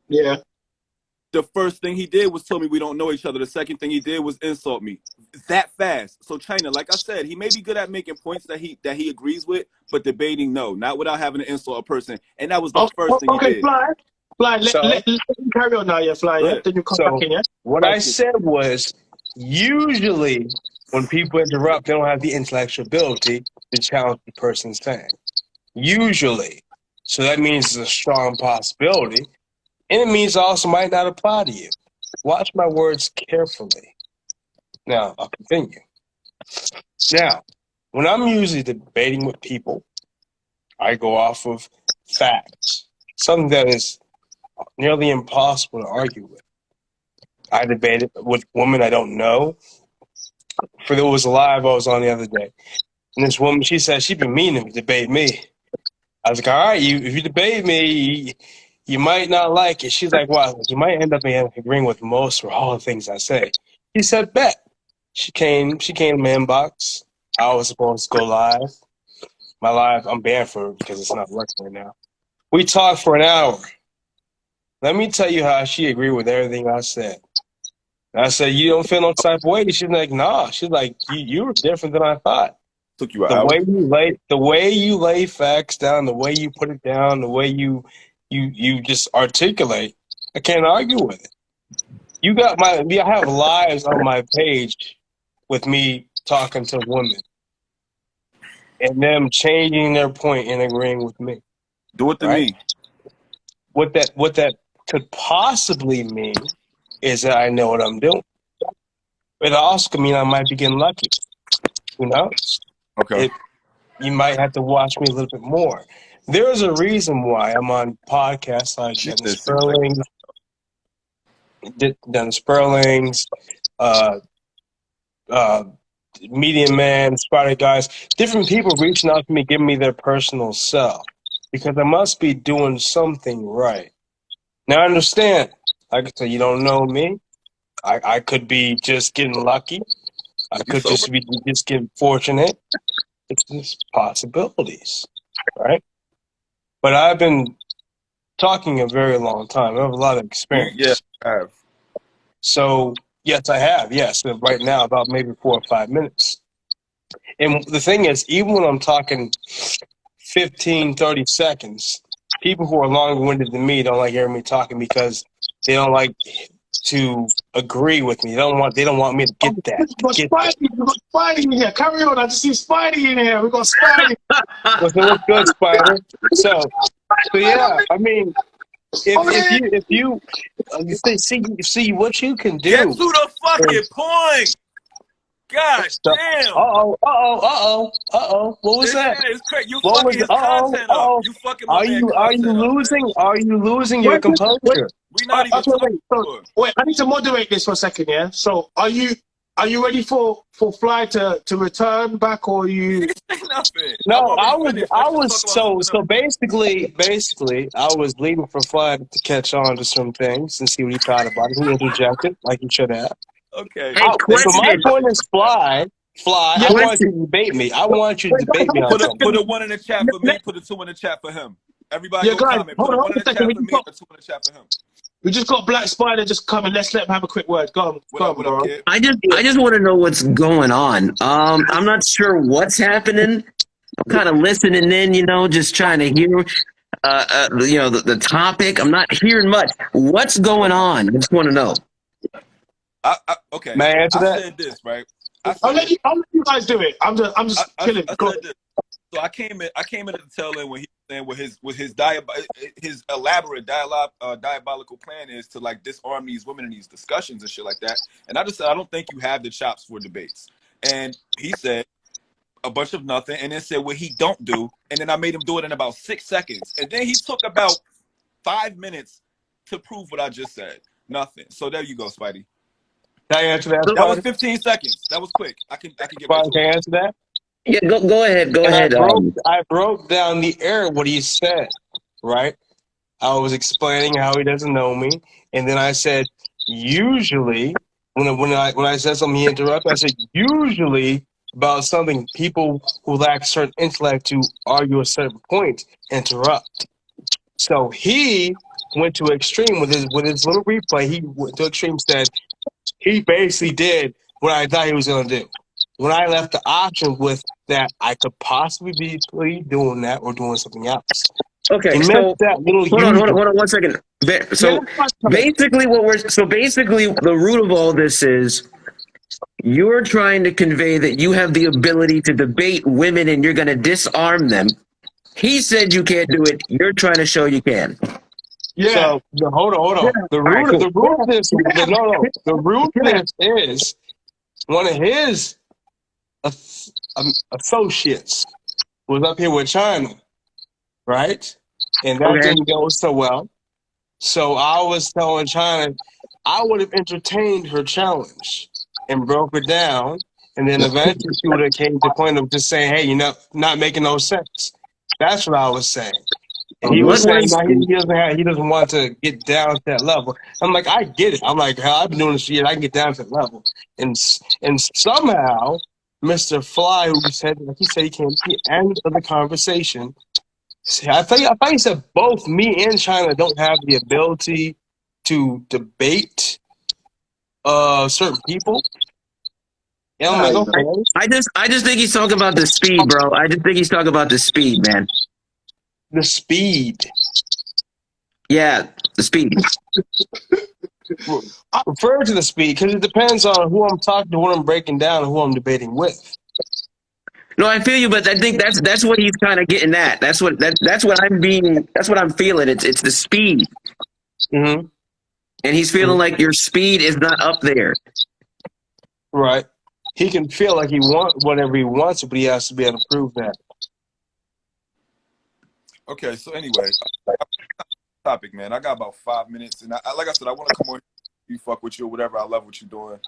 Yeah.
The first thing he did was tell me we don't know each other. The second thing he did was insult me that fast. So China, like I said, he may be good at making points that he agrees with, but debating, no, not without having to insult a person. And that was the first thing he
Okay,
did.
Fly.
So,
Let me carry on now, yeah, Fly,
Go
yeah?
ahead.
Then you come back
so
in, yeah?
what I
Thank you.
said was usually when people interrupt, they don't have the intellectual ability to challenge the person saying. Usually. So that means it's a strong possibility. And it means it also might not apply to you. Watch my words carefully. Now, I'll continue. Now, when I'm usually debating with people, I go off of facts, something that is nearly impossible to argue with. I debated with women I don't know. For there was a live I was on the other day. And this woman, she said she'd been meaning to debate me. I was like, all right, if you debate me, you might not like it. She's like, well, you might end up agreeing with most or all the things I say. She said, bet. She came to my inbox. I was supposed to go live. My live, I'm banned for it because it's not working right now. We talked for an hour. Let me tell you how she agreed with everything I said. And I said, you don't feel no type of way? She's like, nah. She's like, you were different than I thought.
Took you an hour.
The way you lay facts down, the way you put it down, the way you just articulate, I can't argue with it. I have lives on my page with me talking to women and them changing their point and agreeing with me.
Do it to
Right?
me.
What that could possibly mean is that I know what I'm doing. But it also could mean I might be getting lucky. Who knows?
Okay.
You might have to watch me a little bit more. There is a reason why I'm on podcasts like Dennis Sperling's, Medium Man, Spider Guys, different people reaching out to me, giving me their personal self because I must be doing something right. Now, I understand. Like I said, you don't know me. I could be just getting lucky. I
You
could
sober?
just be just getting fortunate. It's just possibilities, right? But I've been talking a very long time. I have a lot of experience.
Yeah, I have.
So, yes, I have. Yes, and right now, about maybe 4 or 5 minutes. And the thing is, even when I'm talking 15, 30 seconds, people who are longer-winded than me don't like hearing me talking because they don't like to agree with me. They don't want me to get that.
We've got Spidey in here. Carry on. I just see Spidey in here. We've got Spidey.
What's good, Spider? So yeah, I mean, if you see what you can do.
Get to the fucking point. God damn.
What was that?
Shit is crazy. You
What
fucking
was
his
it?
content up. You fucking my man content up, man.
Are you losing your composure?
We not even talking.
Wait, I need to moderate this for a second, yeah? So are you ready for Fly to return back, or are you
Nothing.
No, I was so basically I was leaving for Fly to catch on to some things and see what he thought about it. He interjected like he should have.
Okay.
Hey,
So my point is Fly,
Yeah,
I want you to debate me. I want you to debate me on something.
Put a 1 in the chat for me, put a 2 in the chat for him. Everybody
Yeah,
go
guys,
comment.
hold
Put a
on
1 in
a
the chat
second.
for me and a 2 in the chat for him.
We just got Black Spider just coming. Let's let him have a quick word. Go on,
What up, kid?
I just want to know what's going on. I'm not sure what's happening. I'm kind of listening in, just trying to hear, the topic. I'm not hearing much. What's going on? I just want to know.
Okay.
May I answer that?
said this, right?
I'll let you guys do it. I'm just killing.
I said this. So I came in at the tail end when he was saying what his elaborate diabolical plan is to like disarm these women in these discussions and shit like that. And I just said I don't think you have the chops for debates. And he said a bunch of nothing, and then said what he don't do, and then I made him do it in about 6 seconds, and then he took about 5 minutes to prove what I just said. Nothing. So there you go, Spidey.
Can I answer that?
That was 15 seconds. That was quick. I can get back to
Can I answer that?
Yeah, go ahead. Go ahead.
I broke down the air what he said, right? I was explaining how he doesn't know me, and then I said, usually, when I said something, he interrupted. I said, usually about something, people who lack certain intellect to argue a certain point interrupt. So he went to extreme with his little replay. He went to extreme, said he basically did what I thought he was going to do. When I left the option with that, I could possibly be doing that or doing something else.
Okay,
he
so
that little
hold on 1 second. So basically, the root of all this is you're trying to convey that you have the ability to debate women and you're going to disarm them. He said you can't do it. You're trying to show you can.
Yeah.
So hold on.
Yeah.
The root of this is one of his associates was up here with China, right? And that didn't go so well. So I was telling China I would have entertained her challenge and broke it down, and then eventually she would have came to the point of just saying, hey, not making no sense. That's what I was saying. And he was saying he doesn't want to get down to that level. I'm like, I get it. I'm like, hell, I've been doing this for years. I can get down to that level. And somehow, Mr. Fly, who said, like he said, he came to the end of the conversation. I thought he said both me and China don't have the ability to debate certain people. And I'm like, okay.
I just think he's talking about the speed, bro. I just think he's talking about the speed, man.
The speed.
Yeah, the speed.
Refer to the speed because it depends on who I'm talking to, what I'm breaking down, and who I'm debating with.
No, I feel you, but I think that's what he's kind of getting at. That's what I'm feeling. It's the speed.
Mm-hmm.
And he's feeling like your speed is not up there.
Right. He can feel like he wants whatever he wants, but he has to be able to prove that.
Okay, so anyway, topic, man. I got about 5 minutes, and like I said, I want to come on. You fuck with you or whatever. I love what you're doing.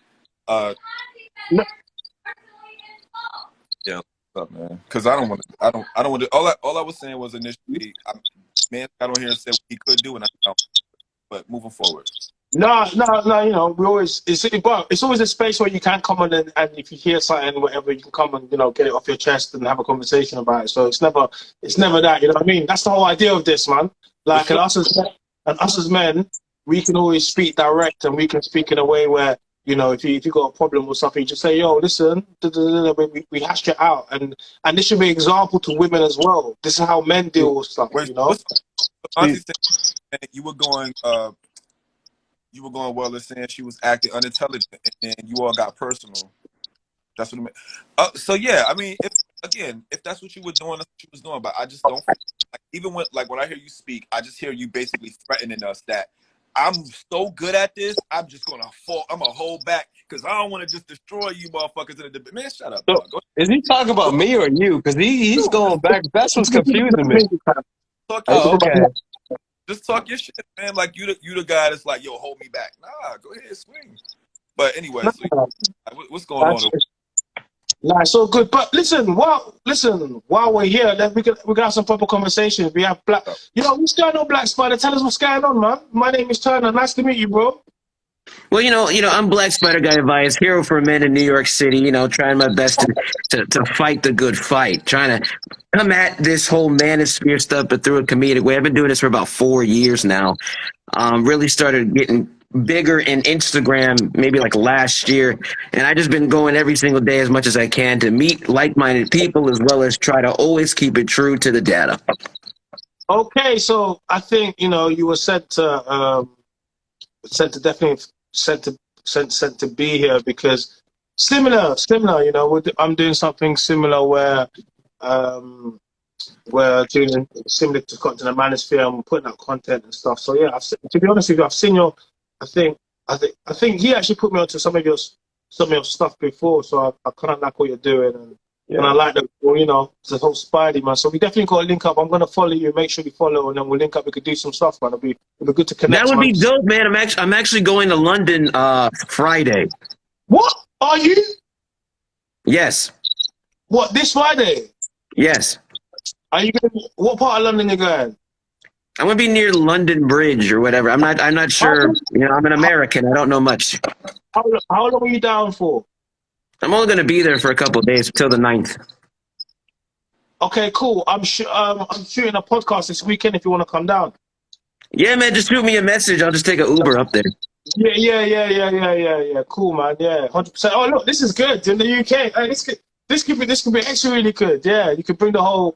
Yeah, what's up, man? Because I don't want to. All I was saying was initially, man, I don't hear and say what he could do, and I don't. But moving forward. No.
We always it's always a space where you can come on and if you hear something, whatever, you can come and get it off your chest and have a conversation about it. So it's never that. You know what I mean? That's the whole idea of this, man. Like, and us as men, we can always speak direct, and we can speak in a way where if you got a problem with something, you just say, yo, listen, we hashed it out, and this should be an example to women as well. This is how men deal with stuff.
Auntie said you were going. you were going well and saying she was acting unintelligent, and you all got personal. That's what it meant. So yeah, I mean, if that's what you were doing, that's what you was doing. But I just don't feel like, even when I hear you speak, I just hear you basically threatening us that I'm so good at this, I'm just gonna fall. I'm gonna hold back because I don't want to just destroy you motherfuckers in the debate. Man, shut up,
So,
dog.
is he talking about me or you? Because he's going back. That's what's confusing me.
Talk your
Oh,
shit.
okay.
Just talk your shit, man. Like you the guy that's like, yo, hold me back. Nah, go ahead, swing. But anyway, so, what's going on?
Nah, so good. But listen, while we're here, then we can have some proper conversations. We have black. You know what's going on, Black Spider? Tell us what's going on, man. My name is Turner. Nice to meet you, bro.
Well, I'm Black Spider Guy Vice, hero for men in New York City, trying my best to fight the good fight, trying to come at this whole manosphere stuff, but through a comedic way. I've been doing this for about 4 years now. Really started getting bigger in Instagram maybe like last year, and I just been going every single day as much as I can to meet like-minded people as well as try to always keep it true to the data.
Okay, so I think you were sent to be here because similar. I'm doing something similar where we're doing similar to content and manosphere. I'm putting out content and stuff. So yeah, to be honest with you, I've seen your. I think he actually put me onto some of your stuff before. So I kind of like what you're doing, and I like the the whole Spidey, man. So we definitely got to link up. I'm gonna follow you. Make sure you follow, and then we'll link up. We could do some stuff, man. It'll be good to connect.
That would be dope, man. I'm actually going to London Friday.
What are you?
Yes.
What, this Friday?
Yes.
Are you going? What part of London you going?
I'm gonna be near London Bridge or whatever. I'm not sure. I'm an American. I don't know much.
How long are you down for?
I'm only gonna be there for a couple of days till the 9th.
Okay, cool. I'm shooting a podcast this weekend. If you want to come down.
Yeah, man. Just shoot me a message. I'll just take an Uber up there.
Yeah. Cool, man. Yeah, 100%. Oh, look, this is good in the UK. Hey, this could be actually really good. Yeah, you could bring the whole.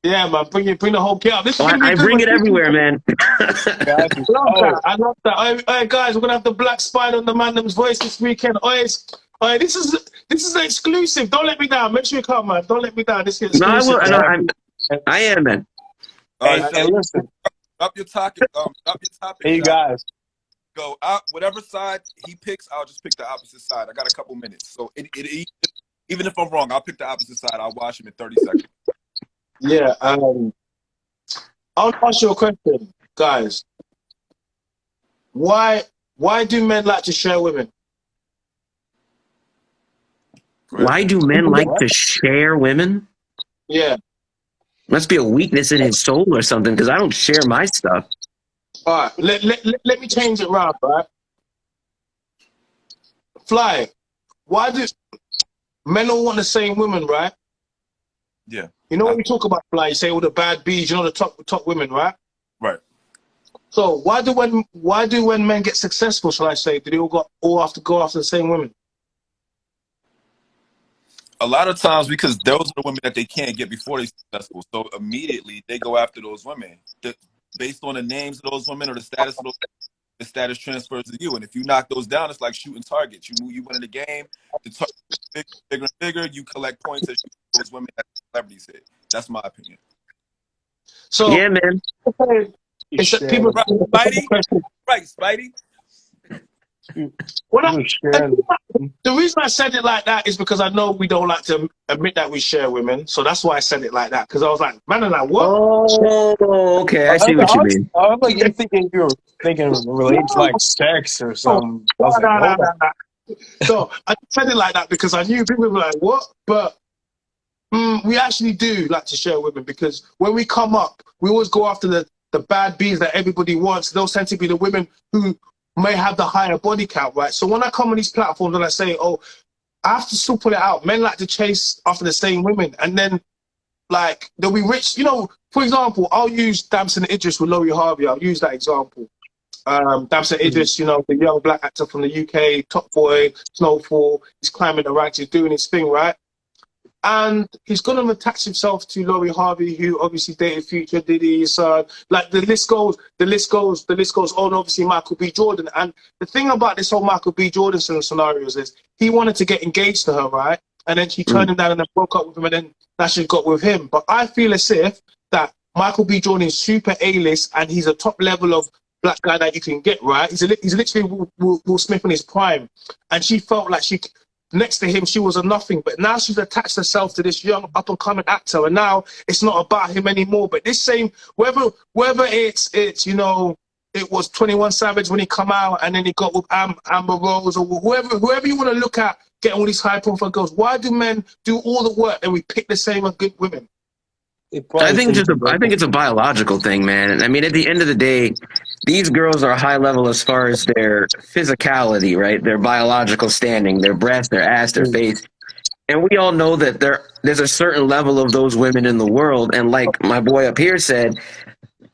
Yeah, man, bring the whole kit up.
I bring it everywhere, man.
I love that. Hey, guys, we're gonna have the Black Spider on the Mynam's Voice this weekend. This is an exclusive. Don't let me down. Make sure you come, man. Don't let me down. This is exclusive.
I am, man.
Hey, listen.
Up your topic.
Hey, you guys.
Go out. Whatever side he picks, I'll just pick the opposite side. I got a couple minutes, so even if I'm wrong, I'll pick the opposite side. I'll watch him in 30 seconds.
Yeah, I'll ask you a question, guys. Why do men like to share women?
Why do men like to share women?
Yeah.
Must be a weakness in his soul or something, because I don't share my stuff.
All right, let me change it around, right? Fly, why do men all want the same women, right?
Yeah.
You know when we talk about Fly, you say all the bad bees, the top women, right?
Right.
So why do when men get successful, shall I say, do they all have to go after the same women?
A lot of times because those are the women that they can't get before they're successful. So immediately they go after those women. Based on the names of those women or the status of those, the status transfers to you. And if you knock those down, it's like shooting targets. You win in the game, the target gets bigger and bigger, you collect points as those women that celebrities hit. That's my opinion.
So
yeah, man.
People,
right, Spidey.
The reason I said it like that is because I know we don't like to admit that we share women, so that's why I said it like that. Because I was like, man, and like, what?
Oh, okay, I see what you mean.
I'm like, you're thinking related to like sex or something.
No. So I said it like that because I knew people were like, what? But we actually do like to share women because when we come up, we always go after the bad bees that everybody wants. Those tend to be the women who may have the higher body count, right? So when I come on these platforms and I say, oh, I have to still put it out. Men like to chase after the same women. And then, like, they'll be rich. For example, I'll use Damson Idris with Laurie Harvey. I'll use that example. Damson Idris, the young black actor from the UK, top boy, Snowfall. He's climbing the ranks. He's doing his thing, right? And he's gonna attach himself to Laurie Harvey, who obviously dated Future, Diddy's son. Like the list goes on. Obviously, Michael B. Jordan. And the thing about this whole Michael B. Jordan scenarios is he wanted to get engaged to her, right? And then she turned him down and then broke up with him, and then now she got with him. But I feel as if that Michael B. Jordan is super A-list, and he's a top level of black guy that you can get, right? He's literally Will Smith in his prime, and she felt like next to him she was a nothing, but now she's attached herself to this young up and coming actor, and now it's not about him anymore. But this same whether it's you know, it was 21 Savage when he come out, and then he got with Amber Rose, or whoever you want to look at, getting all these high profile girls. Why do men do all the work and we pick the same good women?
I think it's a biological thing, man. I mean, at the end of the day, these girls are high level as far as their physicality, right? Their biological standing, their breast, their ass, their face. And we all know that there's a certain level of those women in the world. And like my boy up here said,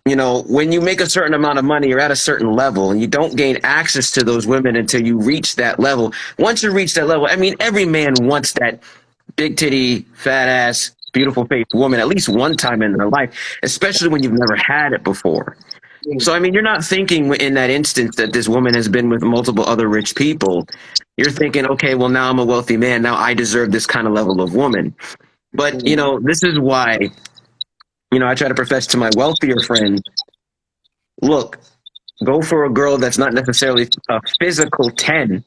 you know, when you make a certain amount of money, you're at a certain level, and you don't gain access to those women until you reach that level. Once you reach that level, I mean, every man wants that big titty, fat ass, beautiful faced woman at least one time in their life, especially when you've never had it before. So, I mean, you're not thinking in that instance that this woman has been with multiple other rich people. You're thinking, okay, well, now I'm a wealthy man. Now I deserve this kind of level of woman. But, you know, this is why, you know, I try to profess to my wealthier friends, look, go for a girl that's not necessarily a physical 10.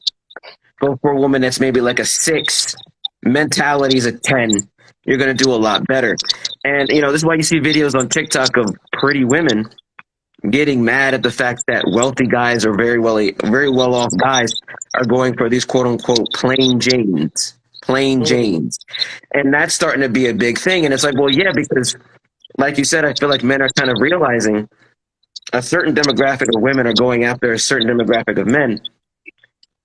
Go for a woman that's maybe like a 6. Mentality's a 10. You're going to do a lot better. And, you know, this is why you see videos on TikTok of pretty women getting mad at the fact that wealthy guys or very well off guys are going for these quote unquote plain Janes. And that's starting to be a big thing. And it's like, well, yeah, because like you said, I feel like men are kind of realizing a certain demographic of women are going after a certain demographic of men.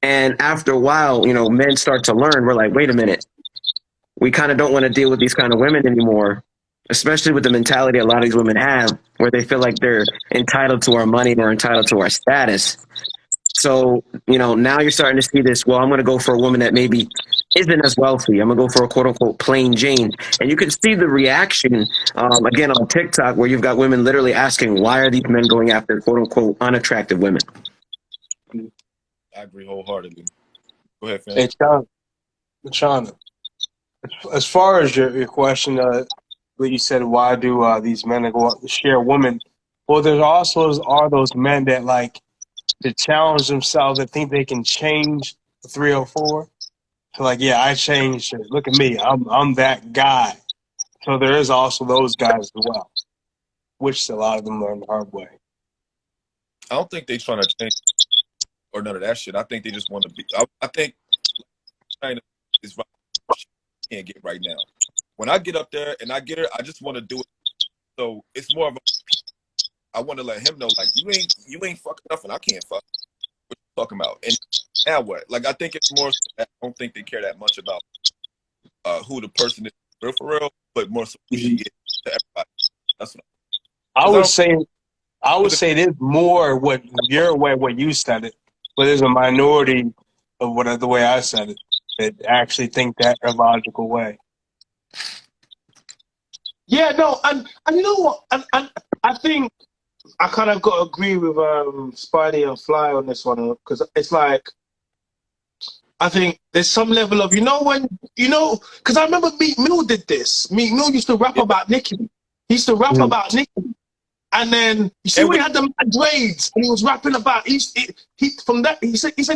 And after a while, you know, men start to learn, we're like, wait a minute, we kind of don't want to deal with these kind of women anymore, especially with the mentality a lot of these women have, where they feel like they're entitled to our money, they're entitled to our status. So, you know, now you're starting to see this, well, I'm going to go for a woman that maybe isn't as wealthy. I'm going to go for a quote-unquote plain Jane. And you can see the reaction, again, on TikTok, where you've got women literally asking, why are these men going after quote-unquote unattractive women?
I agree wholeheartedly. Go ahead, fam.
Hey, Chana, as far as your question, what you said, why do these men go out to share women? Well, there's also are those men that like to challenge themselves, that think they can change the 304. So like, yeah, I changed it. Look at me, I'm that guy. So there is also those guys as well, which a lot of them learn the hard way.
I don't think they trying to change or none of that shit. I think they just want to be. I think China is right. Can't get right now. When I get up there and I get her, I just want to do it. So it's more of a. I want to let him know, like, you ain't fucking enough, and I can't fuck. What you talking about? And now what? Like, I think it's more. I don't think they care that much about who the person is for real, but more so who she is to everybody. That's what
I would say there's more what your way, what you said it, but there's a minority of what the way I said it that actually think that illogical way.
Yeah, no, and you know what? And I think I kind of got to agree with Spidey and Fly on this one, because it's like, I think there's some level of, because I remember Meek Mill did this. Meek Mill used to rap about Nicki. He used to rap about Nicki. And then you see when he had the mad braids and he was rapping about he said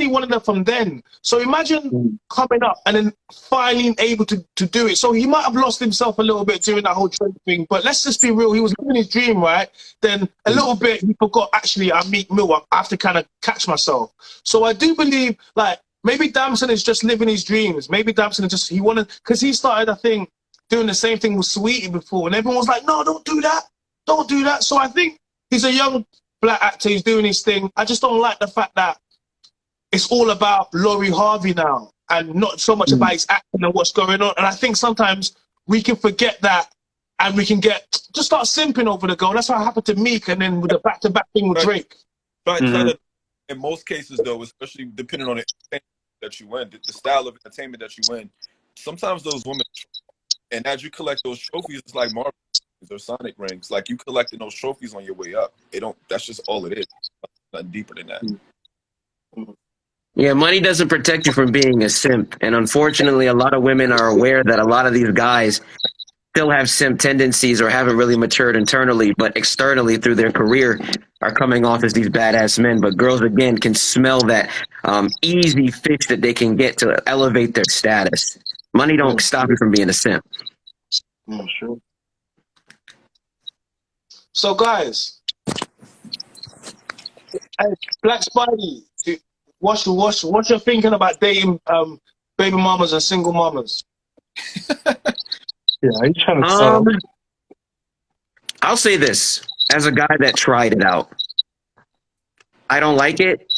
he wanted them from then. So imagine coming up and then finally able to do it. So he might have lost himself a little bit during that whole trend thing. But let's just be real, he was living his dream, right? Then a little bit he forgot, actually, I'm Meek Mill. I have to kind of catch myself. So I do believe, like, maybe Damson is just living his dreams. Maybe Damson is just, he wanted, because he started, I think, doing the same thing with Sweetie before, and everyone was like, no, don't do that. Don't do that. So I think he's a young black actor. He's doing his thing. I just don't like the fact that it's all about Laurie Harvey now and not so much about his acting and what's going on. And I think sometimes we can forget that and we can just start simping over the girl. That's what happened to Meek, and then with the back-to-back thing with Drake.
But in most cases, though, especially depending on the entertainment that you win, the style of entertainment that you win, sometimes those women And as you collect those trophies, it's like Marvel or Sonic rings. Like you collecting those trophies on your way up. That's just all it is. Nothing deeper than that.
Yeah, money doesn't protect you from being a simp. And unfortunately, a lot of women are aware that a lot of these guys still have simp tendencies or haven't really matured internally, but externally through their career are coming off as these badass men. But girls, again, can smell that easy fix that they can get to elevate their status. Money don't stop you from being a simp.
Sure. So, guys, Black Spidey, what's your thinking about dating baby mamas and single mamas?
Yeah, he's trying to sell.
I'll say this as a guy that tried it out. I don't like it.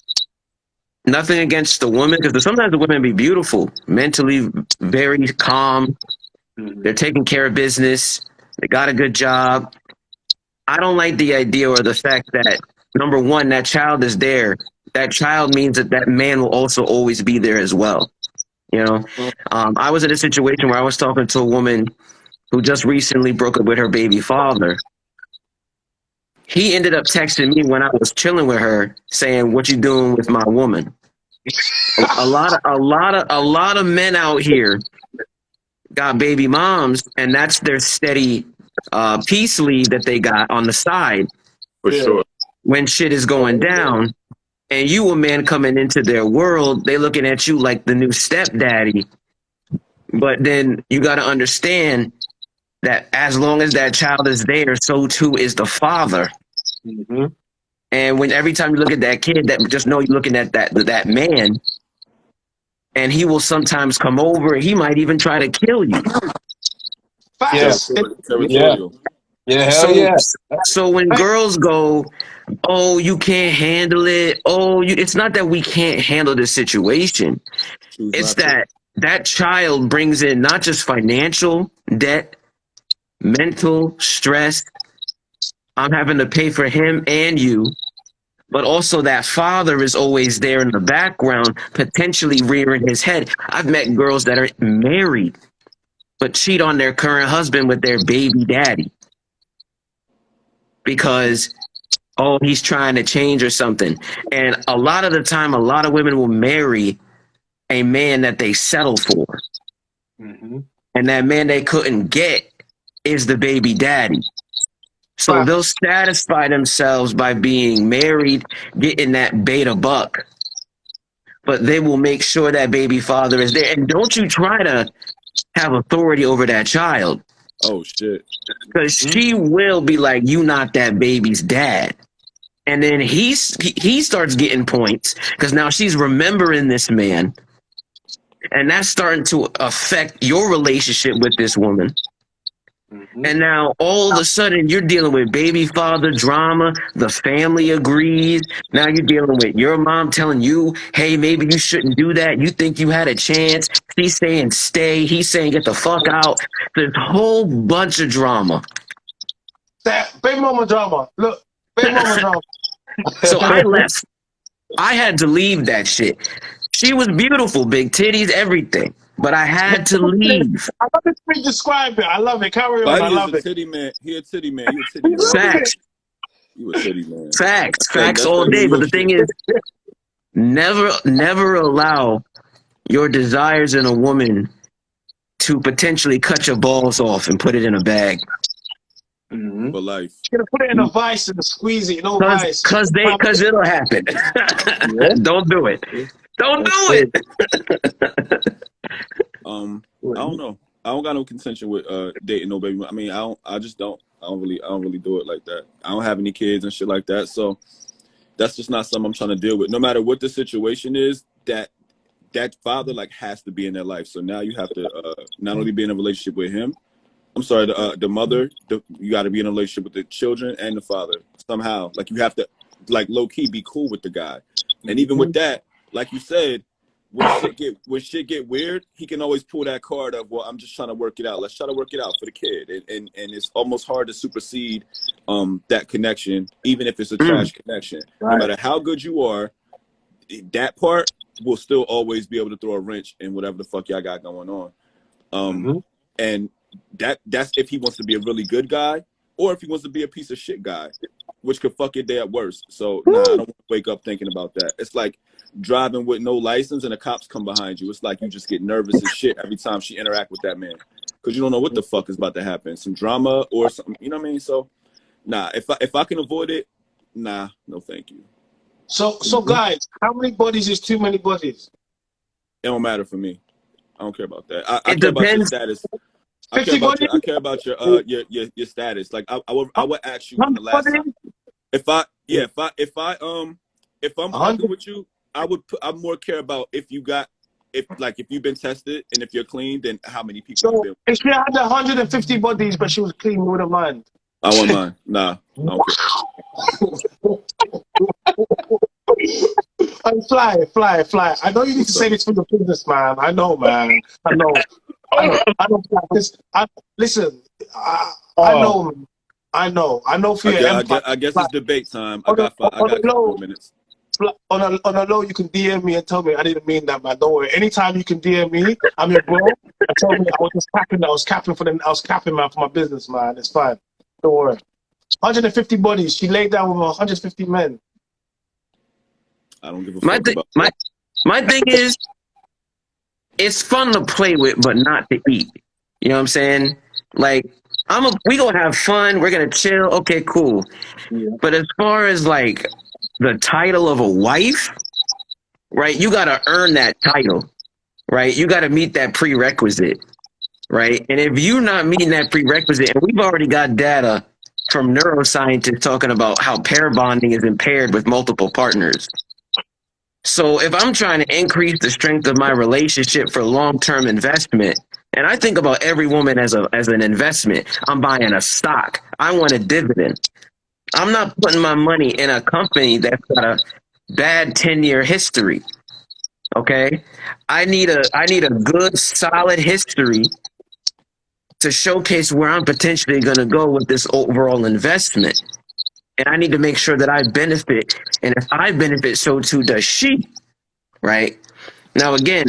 Nothing against the woman, because sometimes the women be beautiful, mentally very calm. They're taking care of business. They got a good job. I don't like the idea or the fact that, number one, that child is there. That child means that that man will also always be there as well. You know, I was in a situation where I was talking to a woman who just recently broke up with her baby father. He ended up texting me when I was chilling with her, saying, "What you doing with my woman?" A lot of men out here got baby moms, and that's their steady peace leave that they got on the side.
For sure.
When shit is going down, and you a man coming into their world, they looking at you like the new stepdaddy. But then you got to understand that as long as that child is there, so too is the father. And when every time you look at that kid, that just know you're looking at that man, and he will sometimes come over. He might even try to kill you.
Yeah, hell yeah.
So when girls go, "Oh, you can't handle it. Oh, it's not that we can't handle the situation. It's that child brings in not just financial debt, mental stress. I'm having to pay for him and you, but also that father is always there in the background, potentially rearing his head. I've met girls that are married, but cheat on their current husband with their baby daddy because, oh, he's trying to change or something. And a lot of the time, a lot of women will marry a man that they settle for. And that man they couldn't get is the baby daddy. So they'll satisfy themselves by being married, getting that beta buck. But they will make sure that baby father is there. And don't you try to have authority over that child.
Oh, shit.
Because she will be like, "You not that baby's dad." And then he starts getting points because now she's remembering this man. And that's starting to affect your relationship with this woman. And now all of a sudden you're dealing with baby father drama. The family agrees. Now you're dealing with your mom telling you, "Hey, maybe you shouldn't do that. You think you had a chance." She's saying stay. He's saying get the fuck out. There's a whole bunch of drama.
That baby mama drama. Look, baby mama drama.
So I left. I had to leave that shit. She was beautiful, big titties, everything. But I had to leave.
I love it when you describe it. I love it. Carry on. I love it.
Titty man. He a titty man. You a titty man.
Facts.
You a titty man.
Facts all day. But the thing is, never allow your desires in a woman to potentially cut your balls off and put it in a bag.
For life.
You're gonna put it in a vice and squeeze it. No vice.
Because it'll happen. Don't do it. Don't do it.
I don't know. I don't got no contention with dating no baby. I mean, I don't really do it like that. I don't have any kids and shit like that. So that's just not something I'm trying to deal with. No matter what the situation is, that father like has to be in their life. So now you have to not only be in a relationship with him. I'm sorry, the mother. You got to be in a relationship with the children and the father somehow. Like you have to, like low key, be cool with the guy. And even with that, like you said, when shit get weird, he can always pull that card of, "Well, I'm just trying to work it out. Let's try to work it out for the kid." And it's almost hard to supersede that connection, even if it's a trash connection. No matter how good you are, that part will still always be able to throw a wrench in whatever the fuck y'all got going on. And that's if he wants to be a really good guy, or if he wants to be a piece of shit guy, which could fuck your day at worst. So nah, I don't want to wake up thinking about that. It's like driving with no license and the cops come behind you. It's like you just get nervous as shit every time she interact with that man, because you don't know what the fuck is about to happen. Some drama or something, you know what I mean? So nah, if I can avoid it, nah, no thank you.
So guys, how many bodies is too many bodies?
It don't matter for me. I don't care about that. I
It
care about your
depends.
status.
50 bodies?
I care about your status. Like I would ask you when the
100
last
bodies?
time. If I'm
100?
fucking with you, I more care about if you've been tested and if you're clean, then how many people
So
you've been with.
if she had 150 bodies but she was clean, we wouldn't mind.
I want mine. Nah, I don't care.
And fly. I know you need to say this for the business, man. I know, man. I know. Listen, I know, man. I know for your empire.
I guess it's debate time. I
On
got
a
4
low,
minutes.
on a low, you can DM me and tell me I didn't mean that, man. Don't worry. Anytime you can DM me, I'm your bro. And tell me I was capping, man, for my business, man. It's fine. Don't worry. 150 bodies. She laid down with 150 men.
I don't give a fuck about
My thing is, it's fun to play with, but not to eat. You know what I'm saying? Like, we gonna have fun. We're gonna chill. Okay, cool.
Yeah.
But as far as like the title of a wife, right? You gotta earn that title, right? You gotta meet that prerequisite, right? And if you're not meeting that prerequisite, and we've already got data from neuroscientists talking about how pair bonding is impaired with multiple partners. So if I'm trying to increase the strength of my relationship for long-term investment, and I think about every woman as an investment, I'm buying a stock. I want a dividend. I'm not putting my money in a company that's got a bad 10-year history. Okay? I need a good, solid history to showcase where I'm potentially going to go with this overall investment. And I need to make sure that I benefit. And if I benefit, so too does she. Right? Now, again,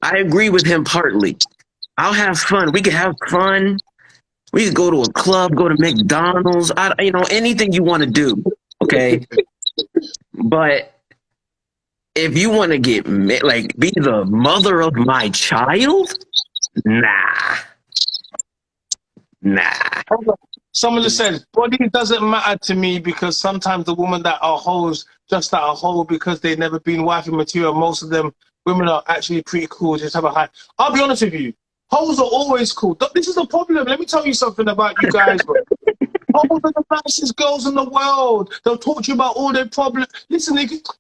I agree with him partly. I'll have fun. We can have fun. We could go to a club, go to McDonald's, anything you want to do. Okay? But if you want to be the mother of my child, nah.
Someone just said, body doesn't matter to me because sometimes the women that are hoes just that are hoe because they've never been wifey material. Most of them women are actually pretty cool. Just have a high. I'll be honest with you. Hoes are always cool. This is the problem. Let me tell you something about you guys, bro. Hoes are the nicest girls in the world. They'll talk to you about all their problems. Listen,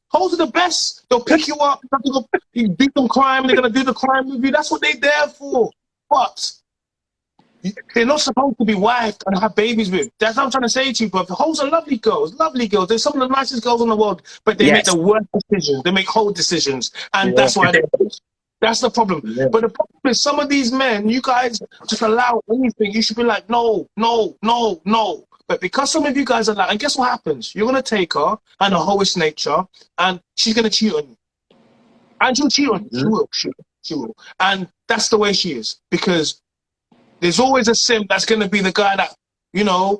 hoes are the best. They'll pick you up. You do some crime. They're going to do the crime with you. That's what they're there for. But they're not supposed to be wifed and have babies with. That's what I'm trying to say to you, bro. The hoes are lovely girls. They're some of the nicest girls in the world, but they make the worst decisions. They make whole decisions, and that's why they're. That's the problem. Yeah. But the problem is some of these men, you guys just allow anything. You should be like, no. But because some of you guys are like, and guess what happens? You're going to take her and her hoish nature, and she's going to cheat on you. And she'll cheat on you. She will. And that's the way she is. Because there's always a simp that's going to be the guy that,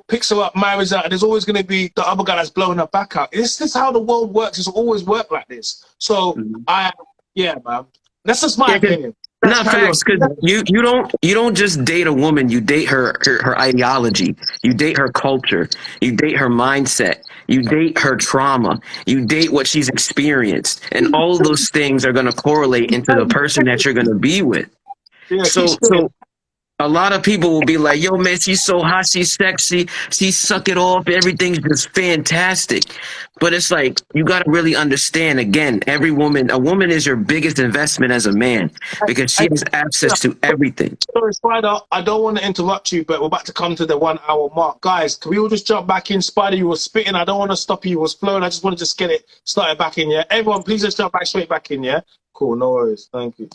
picks her up, marries her, and there's always going to be the other guy that's blowing her back out. This is how the world works. It's always worked like this. So, man. That's just my opinion.
Not facts, because you don't just date a woman. You date her ideology. You date her culture. You date her mindset. You date her trauma. You date what she's experienced, and all of those things are going to correlate into the person that you're going to be with.
Yeah,
so a lot of people will be like, yo, man, she's so hot, she's sexy, she suck it off, everything's just fantastic. But it's like, you got to really understand, again, a woman is your biggest investment as a man because she has access to everything.
Sorry, Spider, I don't want to interrupt you, but we're about to come to the 1 hour mark. Guys, can we all just jump back in? Spider, you were spitting. I don't want to stop you. You was flowing. I just want to just get it started back in, yeah? Everyone, please just jump straight back in, yeah? Cool, no worries. Thank you.